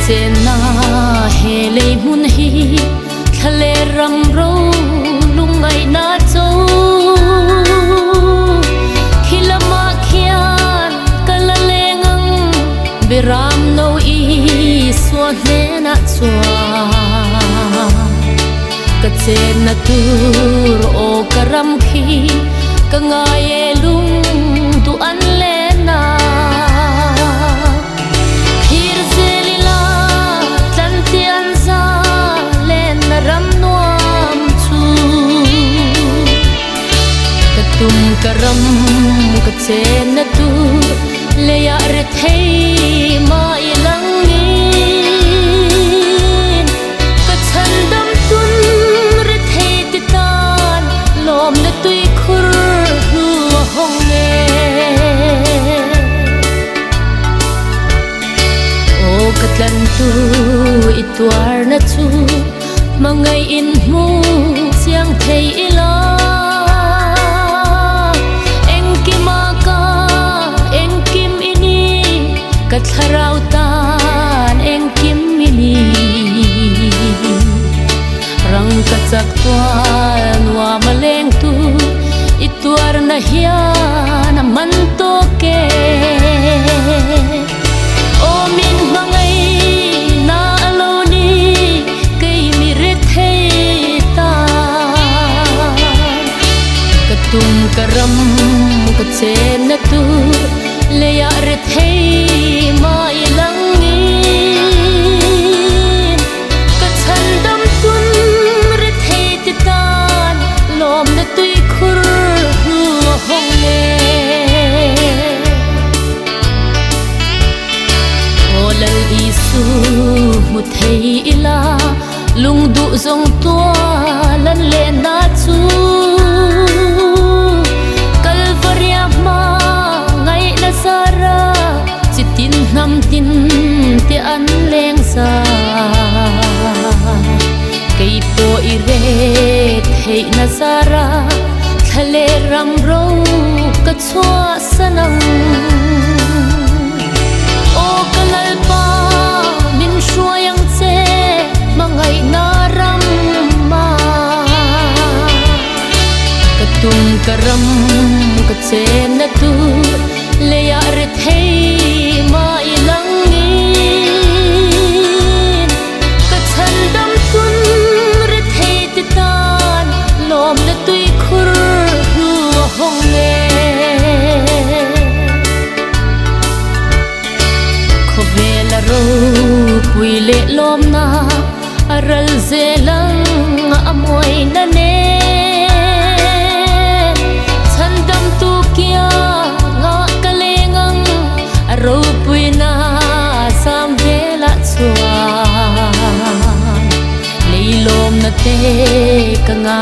sen na he le mun hi thale ram ro lungai na cho khilama khian kalalengang biram no i swa he na chwa ka chen na tur o karam khi ka ngaye lung tu an le na phir zelila tlantian za len na ram nuam chu ka tum karam ka chen na tur le ya re thei ma ilang in ka chan dam tun re thei ti tan lom na tui khur hu hong nge o katlan tu itwar na chu mangai in mu siang thei ila eng kima ka eng kim ini katharau tan eng kim ini rang kachak twan wa maleng tu itwar na hian man to ke o min mangai na aloni kai mi re thei ta katum karam ka chen na tu le ya re thei ma ilang in ka chan dam tun re thei ti tan lom na tui khur hu hong nge olal isu mu thei ila lung du zong tua lan le na chu kalvaria ma ngai na sara chitin nam tin te an leng sa kei po i re thei na sara thale ram ro ka chwa sanang o kalal pa min shuayang che mangai na ram ma katum karam ka chen na tu le ya re thei ma ilang in ka chan dam tun re thei ti tan lom na tui khur hu hong nge khovela ro pui le lom na aral zelang amoi na ne chan dam tu kia nga kalengang ro pui na sam vela chwa leilom na te ka nga